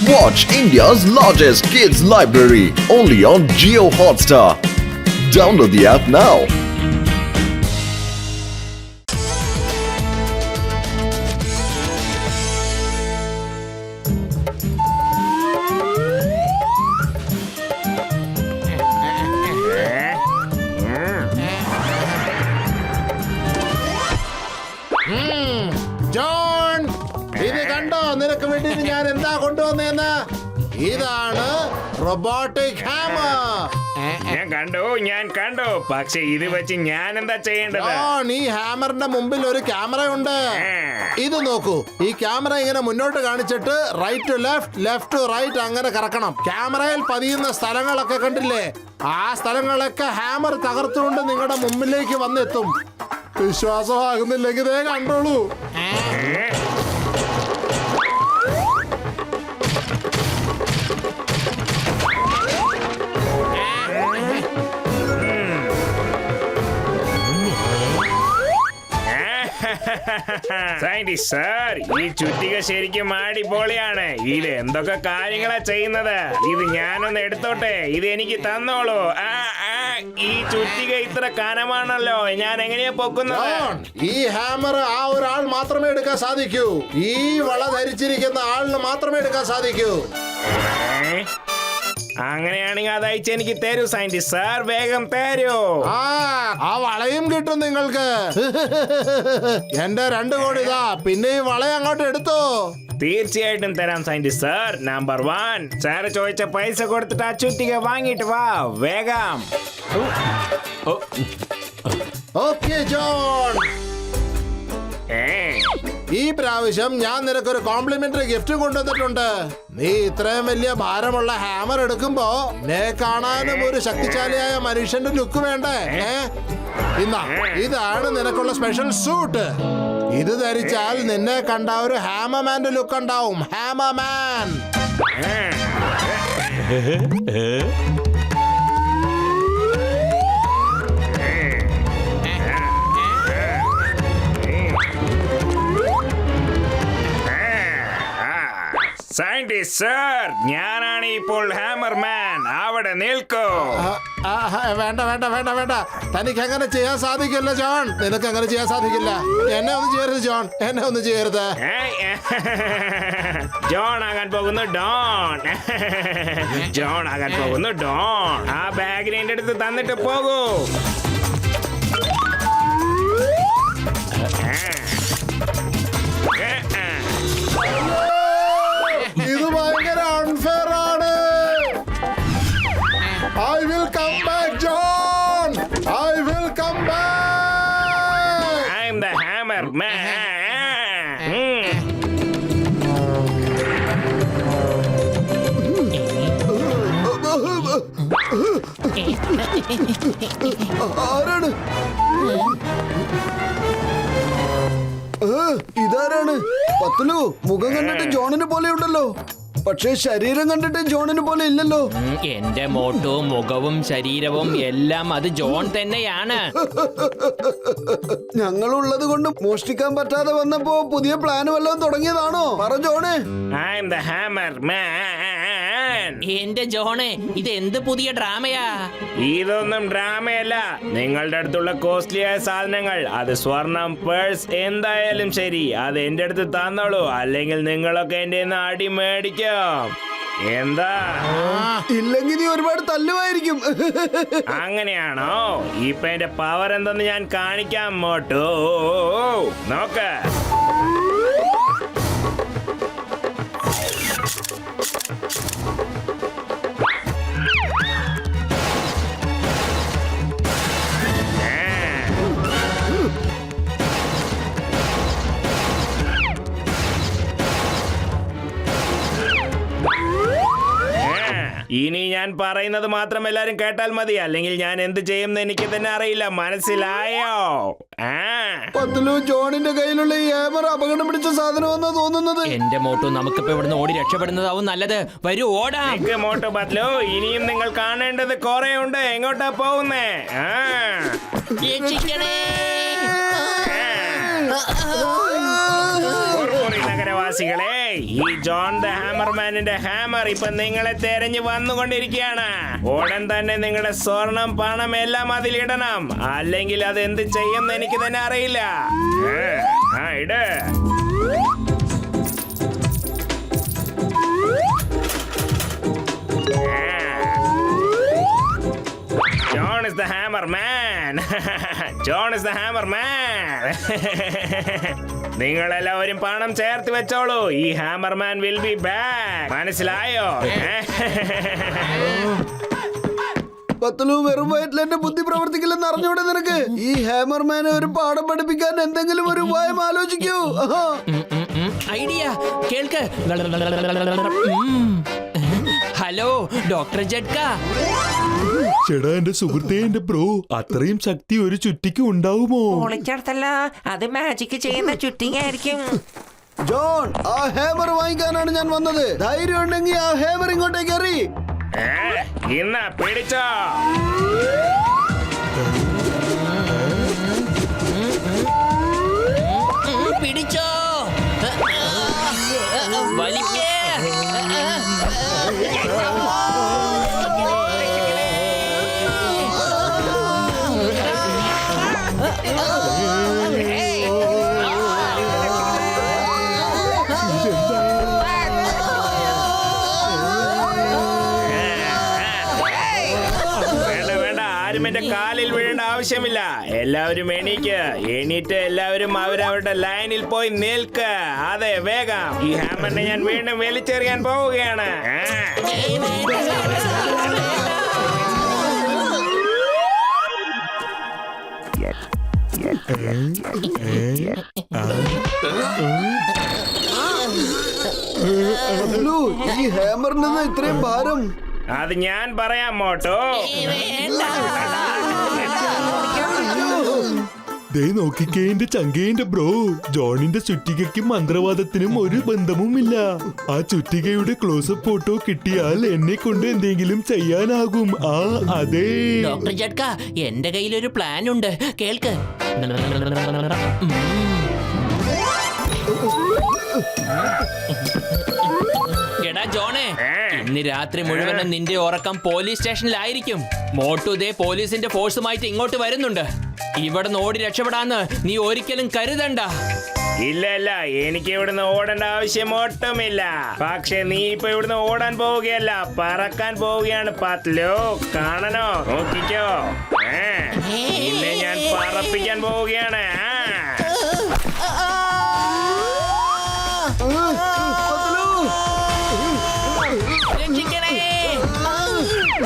Watch India's largest kids library only on Jio Hotstar. Download the app now. John, ഇത് കണ്ടോ? നിനക്ക് വേണ്ടി ഞാൻ എന്താ കൊണ്ടുവന്നേന്ന്? ഇതാണ് റോബോട്ടിക് ഹാമർ. ഞാൻ കണ്ടു പക്ഷെ ഇത് വെച്ച് ഞാൻ എന്താ ചെയ്യേണ്ടത്? ജോൺ, ഈ ഹാമറിന്റെ മുമ്പിൽ ഒരു ക്യാമറ ഉണ്ട്. ഇത് നോക്കൂ, ഈ ക്യാമറ ഇങ്ങനെ മുന്നോട്ട് കാണിച്ചിട്ട് right to left, left to right അങ്ങനെ കറക്കണം. ക്യാമറയിൽ പതിയുന്ന സ്ഥലങ്ങളൊക്കെ കണ്ടില്ലേ? ആ സ്ഥലങ്ങളൊക്കെ ഹാമർ തകർത്തുകൊണ്ട് നിങ്ങളുടെ മുമ്പിലേക്ക് വന്നെത്തും. വിശ്വാസമാകുന്നില്ലെങ്കിൽ ദേ കണ്ടോളൂ. സയന്റിസ്റ്റ് സാർ, ഈ ചുറ്റിക ശരിക്കും അടിപൊളിയാണ്. ഇത് എന്തൊക്കെ കാര്യങ്ങളാ ചെയ്യുന്നത്? ഇത് ഞാനൊന്ന് എടുത്തോട്ടെ, ഇത് എനിക്ക് തന്നോളൂ. ഈ ചുറ്റിക ഇത്ര കനമാണല്ലോ, ഞാൻ എങ്ങനെയാ പൊക്കുന്നത്? ഈ ഹാമർ ആ ഒരാൾ മാത്രമേ എടുക്കാൻ സാധിക്കൂ. ഈ വള ധരിച്ചിരിക്കുന്ന ആളിന് മാത്രമേ എടുക്കാൻ സാധിക്കൂ. അങ്ങനെയാണെങ്കിൽ അത് അയച്ച് എനിക്ക് തരൂ സയന്റിസ്റ്റ് സാർ, വേഗം തരൂ. ആ വളയും കിട്ടും നിങ്ങൾക്ക്. എന്റെ 2 കോടി ഇതാ, പിന്നെ ഈ വള അങ്ങോട്ട് എടുത്തോ. തീർച്ചയായിട്ടും തരാം സയന്റിസ്റ്റ് സാർ. നമ്പർ 1, സാറ് ചോദിച്ച പൈസ കൊടുത്തിട്ട് ആ ചുറ്റിക വാങ്ങിട്ട് വാ വേഗം. ഓക്കേ ജോൺ, ഈ പ്രാവശ്യം ഞാൻ നിനക്കൊരു കോംപ്ലിമെന്ററി ഗിഫ്റ്റ് കൊണ്ടുവന്നിട്ടുണ്ട്. നീ ഇത്രയും വലിയ ഭാരമുള്ള ഹാമർ എടുക്കുമ്പോ നെ കാണാനും ഒരു ശക്തിശാലിയായ മനുഷ്യന്റെ ലുക്ക് വേണ്ടേ? ഇതാണ് നിനക്കുള്ള സ്പെഷ്യൽ സൂട്ട്. ഇത് ധരിച്ചാൽ നിന്നെ കണ്ട ഒരു ഹാമർമാന്റെ ലുക്ക് ഉണ്ടാവും. ഹാമർമാൻ. സയന്റിസ്റ്റ് സാർ, ഞാനാണ് ഇപ്പോൾ ഹാമർമാൻ. അവിടെ നിൽക്കൂ. വേണ്ട വേണ്ട വേണ്ട വേണ്ട, തനിക്ക് അങ്ങനെ ചെയ്യാൻ സാധിക്കില്ല ജോൺ. നിനക്ക് അങ്ങനെ ചെയ്യാൻ സാധിക്കില്ല. എന്നെ ഒന്ന് ചെയ്യരുത് ജോൺ, എന്നെ ഒന്ന് ചെയ്യരുത്. ജോൺ ആകാൻ പോകുന്നു ഡോൺ. ജോൺ ആകാൻ പോകുന്നു ഡോൺ. ആ ബാഗിനെ എന്റെ അടുത്ത് തന്നിട്ട് പോകൂ. ഇത് ഭയങ്കര അൺഫെയർ ആണ്. I will come back, John. I will come back. I am the hammer man. ആരാണ്? ഇതാരാണ്? പത്തുലു, മുഖം കണ്ടിട്ട് ജോണിനെ പോലെ ഉണ്ടല്ലോ, പക്ഷേ ശരീരം കണ്ടിട്ട് ജോണിനെ പോലെ ഇല്ലല്ലോ. എന്റെ മോട്ടും മുഖവും ശരീരവും എല്ലാം അത് ജോൺ തന്നെയാണ്. ഞങ്ങളുള്ളത് കൊണ്ട് മോഷ്ടിക്കാൻ പറ്റാതെ വന്നപ്പോ പുതിയ പ്ലാൻ വല്ലതും തുടങ്ങിയതാണോ? പറ John. I am the hammer man. എന്റെ ജോണേ, ഇത് എന്ത് പുതിയ ഡ്രാമയാ? ഇതൊന്നും ഡ്രാമയല്ല. നിങ്ങളുടെ അടുത്തുള്ള കോസ്റ്റ്ലിയായ സാധനങ്ങൾ, അത് സ്വർണം, പേഴ്സ്, എന്തായാലും ശരി, അത് എന്റെ അടുത്ത് തന്നോളൂ. അല്ലെങ്കിൽ നിങ്ങളൊക്കെ എന്റെ അടി മേടിക്കും. എന്താ? ഇല്ലെങ്കിൽ നീ ഒരുപാട് തല്ലുമായിരിക്കും. അങ്ങനെയാണോ? ഇപ്പൊ എന്റെ പവർ എന്തെന്ന് ഞാൻ കാണിക്കാം മോട്ടു. നോക്ക്. ഇനി ഞാൻ പറയുന്നത് മാത്രം എല്ലാരും കേട്ടാൽ മതി, അല്ലെങ്കിൽ ഞാൻ എന്ത് ചെയ്യുമെന്ന് എനിക്ക് തന്നെ അറിയില്ല. മനസ്സിലായോ? പത്തുലു, ജോണിന്റെ കയ്യിലുള്ള ഈ ഹാമർ അപകടം പിടിച്ച സാധനമെന്നാ തോന്നുന്നത്. എന്റെ മോട്ടു, നമുക്കിപ്പോ ഇവിടുന്ന് ഓടി രക്ഷപ്പെടുന്നതാവും നല്ലത്. വരൂ, ഓടാം. മോട്ടു പത്ലു, ഇനിയും നിങ്ങൾ കാണേണ്ടത് കുറെ ഉണ്ട്. എങ്ങോട്ടാ പോകുന്നേ? നിവാസികളെ, ഈ ജോൺ ദ ഹാമർമാനിന്റെ ഹാമർ ഇപ്പൊ നിങ്ങളെ തെരഞ്ഞു വന്നുകൊണ്ടിരിക്കുകയാണ്. ഉടൻ തന്നെ നിങ്ങളുടെ സ്വർണം പണം എല്ലാം അതിലിടണം, അല്ലെങ്കിൽ അത് എന്ത് ചെയ്യുമെന്ന് എനിക്ക് തന്നെ അറിയില്ല. ഇട്. John is the hammer man. John is the hammer man. നിങ്ങളെല്ലാവരും പണം ചേർത്ത് വെച്ചോളൂ. ഈ ഹാമർമാൻ വിൽ ബി ബാക്ക്. മനസ്സിലായോ? പത്തലു, വെറും വയറ്റിൽ എന്റെ ബുദ്ധി പ്രവർത്തിക്കില്ലെന്ന് അറിഞ്ഞൂടെ നിനക്ക്? ഈ ഹാമർമാനെ ഒരു പാഠം പഠിപ്പിക്കാൻ എന്തെങ്കിലും ഒരു ഉപായം ആലോചിക്കൂ. ഐഡിയ കേൾക്ക്. ഹലോ ഡോക്ടർ ജഡ്ക. ചേടാ, എന്റെ സുഹൃത്തേ, എന്റെ ബ്രോ, അത്രയും ശക്തി ഒരു ചുറ്റിക്ക് ഉണ്ടാവുമോ? പൊളിച്ചെടുത്തല്ല, അത് മാജിക് ചെയ്യുന്ന ചുറ്റിങ്ങായിരിക്കും. ജോൺ, ആ ഹാമർ വാങ്ങിക്കാനാണ് ഞാൻ വന്നത്. ധൈര്യം ഉണ്ടെങ്കിൽ ആ ഹാമർ ഇങ്ങോട്ടേക്ക് എറി. ഇന്ന പിടിച്ചോ. പിടിച്ചോ. വലിക്കേ. എന്റെ കാലിൽ വീഴേണ്ട ആവശ്യമില്ല. എല്ലാവരും എണീറ്റ് എല്ലാവരും അവരവരുടെ ലൈനിൽ പോയി നിൽക്ക്. അതെ, വേഗം. ഈ ഹാമറിനെ ഞാൻ വീണ്ടും വലിച്ചെറിയാൻ പോവുകയാണ്. പത്തലു, ഈ ഹാമറിന് ഇത്രയും ഭാരം? അത് ഞാൻ പറയാം മോട്ടോ. ദേ നോക്കിക്കേ എന്റെ ചങ്കേന്റെ ബ്രോ, ജോണിന്റെ ചുറ്റികയ്ക്കും മന്ത്രവാദത്തിനും ഒരു ബന്ധവുമില്ല. ആ ചുറ്റികയുടെ ക്ലോസപ്പ് ഫോട്ടോ കിട്ടിയാൽ എന്നെ കൊണ്ട് എന്തെങ്കിലും ചെയ്യാനാകും. അതെ ഡോക്ടർ ജഡ്ക, എന്റെ കയ്യിലൊരു പ്ലാൻ ഉണ്ട്, കേൾക്ക്. എടാ ജോണേ, ഇന്ന് രാത്രി മുഴുവനും നിന്റെ ഉറക്കം പോലീസ് സ്റ്റേഷനിലായിരിക്കും. മോട്ടു ദേ പോലീസിന്റെ ഫോഴ്സുമായിട്ട് ഇങ്ങോട്ട് വരുന്നുണ്ട്. ഇവിടെ നിന്ന് ഓടി രക്ഷപ്പെടാന്ന് നീ ഒരിക്കലും കരുതണ്ട. ഇല്ല, എനിക്ക് ഇവിടുന്ന് ഓടേണ്ട ആവശ്യം ഒട്ടുമില്ല. പക്ഷെ നീ ഇപ്പൊ ഇവിടുന്ന് ഓടാൻ പോവുകയല്ല, പറക്കാൻ പോവുകയാണ്. പത്ലു, കാണണോ? നോക്കിക്കോ. നിന്നെ ഞാൻ പറപ്പിക്കാൻ പോവുകയാണ്.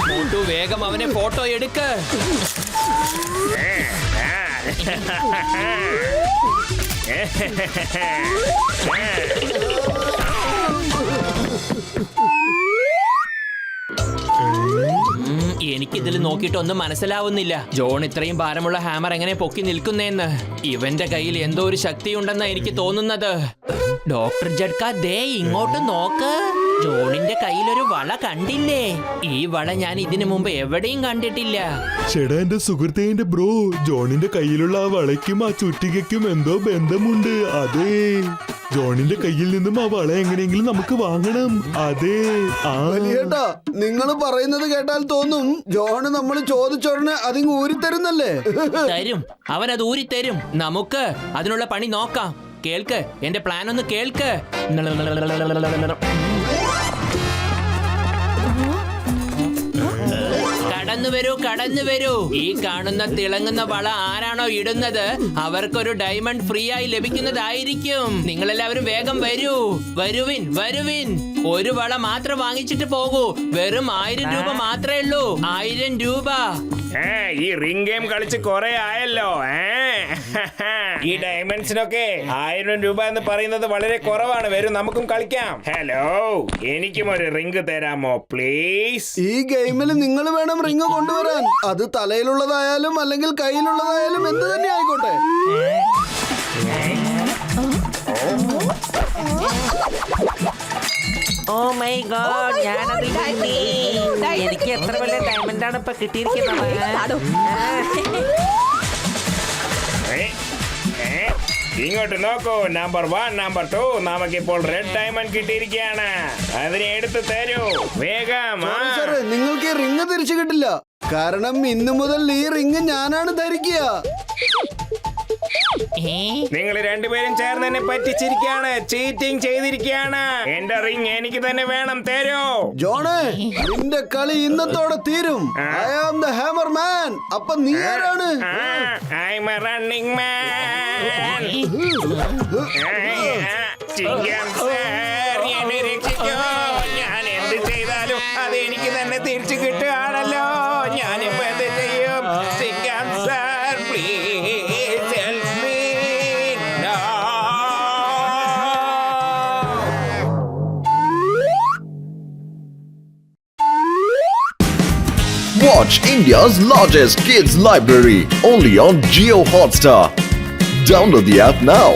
മോട്ടു, വേഗം അവനെ ഫോട്ടോ എടുക്ക്. എനിക്കിതിൽ നോക്കിയിട്ടൊന്നും മനസ്സിലാവുന്നില്ല. ജോൺ ഇത്രയും ഭാരമുള്ള ഹാമർ എങ്ങനെ പൊക്കി നിൽക്കുന്നേന്ന്. ഇവന്റെ കയ്യിൽ എന്തോ ഒരു ശക്തിയുണ്ടെന്നാ എനിക്ക് തോന്നുന്നത്. ഡോക്ടർ ജഡ്ക, ദേ ഇങ്ങോട്ട് നോക്ക്. ജോണിന്റെ കയ്യിലൊരു വള കണ്ടില്ലേ? ഈ വള ഞാൻ ഇതിനു മുമ്പ് എവിടെയും കണ്ടിട്ടില്ല. ചേടാ, എന്റെ സുഹൃത്തേ, എന്റെ ബ്രോ, ജോണിന്റെ കയ്യിലുള്ള ആ വളയ്ക്കും ആ ചുറ്റികയ്ക്കും എന്തോ ബന്ധമുണ്ട്. അതെ, ജോണിന്റെ കയ്യിൽ നിന്നും ആ വള എങ്ങനെയെങ്കിലും നമുക്ക് വാങ്ങണം. അതെ. വലിയേട്ടാ, നിങ്ങൾ പറയുന്നത് കേട്ടാൽ തോന്നും ജോണ് നമ്മൾ ചോദിച്ചോടനെ അതിങ്ങ് ഊരിത്തരുന്നല്ലേ. തരും, അവൻ അത് ഊരിത്തരും. നമുക്ക് അതിനുള്ള പണി നോക്കാം. കേൾക്ക്, എന്റെ പ്ലാൻ ഒന്ന് കേൾക്ക്. കടന്നു വരൂ. ഈ കാണുന്ന തിളങ്ങുന്ന വള ആരാണോ ഇടുന്നത് അവർക്കൊരു ഡയമണ്ട് ഫ്രീ ആയി ലഭിക്കുന്നതായിരിക്കും. നിങ്ങളെല്ലാവരും വേഗം വരൂ. വരുവിൻ. ഒരു വള മാത്രം വാങ്ങിച്ചിട്ട് പോകൂ. വെറും 1000 രൂപ മാത്രമേ ഉള്ളൂ. 1000 രൂപ. ഈ റിംഗ് ഗെയിം കളിച്ച് കുറെ ആയല്ലോ. ഈ ഡയമണ്ട്സിനൊക്കെ 1000 രൂപ എന്ന് പറയുന്നത് വളരെ കുറവാണ്. വരും, നമുക്കും കളിക്കാം. ഹലോ, എനിക്കും ഒരു റിംഗ് തരാമോ പ്ലീസ്? ഈ ഗെയിമിൽ നിങ്ങൾ വേണം റിംഗ് കൊണ്ടുവരാൻ. അത് തലയിലുള്ളതായാലും അല്ലെങ്കിൽ കയ്യിലുള്ളതായാലും എന്ത് തന്നെ ആയിക്കോട്ടെ. ഓ മൈ ഗോഡ്, ഞാനത് എനിക്ക് എത്ര വലിയ ഡയമണ്ട് ആണ് ഇപ്പൊ കിട്ടിയിരിക്കുന്നത്. ഇങ്ങോട്ട് നോക്കൂ, നമ്പർ 1 നമ്പർ 2 നമുക്കിപ്പോൾ റെഡ് ഡയമണ്ട് കിട്ടിയിരിക്കുകയാണ്. അതിനെ എടുത്തു തരൂ വേഗം. ആ. സാറേ നിങ്ങൾക്ക് ഈ റിങ് തിരിച്ചു കിട്ടില്ല, കാരണം ഇന്നു മുതൽ ഈ റിങ് ഞാനാണ് ധരിക്കുക. നിങ്ങൾ രണ്ടുപേരും ചേർന്ന് എന്നെ പറ്റിച്ചിരിക്കുകയാണ്, ചീറ്റിംഗ് ചെയ്തിരിക്കുകയാണ്. എന്റെ റിംഗ് എനിക്ക് തന്നെ വേണം, തരൂ. ജോണേ, നിന്റെ കളി ഇന്നത്തോടെ തീരും. ഐ ആം ദ ഹാമർ മാൻ. അപ്പൊ നീ ആരാണ്? I'm a running man. ചിങ്കം sir, എന്നെ രക്ഷിക്കൂ. ഞാൻ എന്ത് ചെയ്താലും അത് എനിക്ക് തന്നെ തിരിച്ചു കിട്ടുകയാണല്ലോ. ഞാനിപ്പോ എന്ത് ചെയ്യും? ചിങ്കം sir, please help me. Watch India's largest kids library only on Geo Hotstar. Download the app now.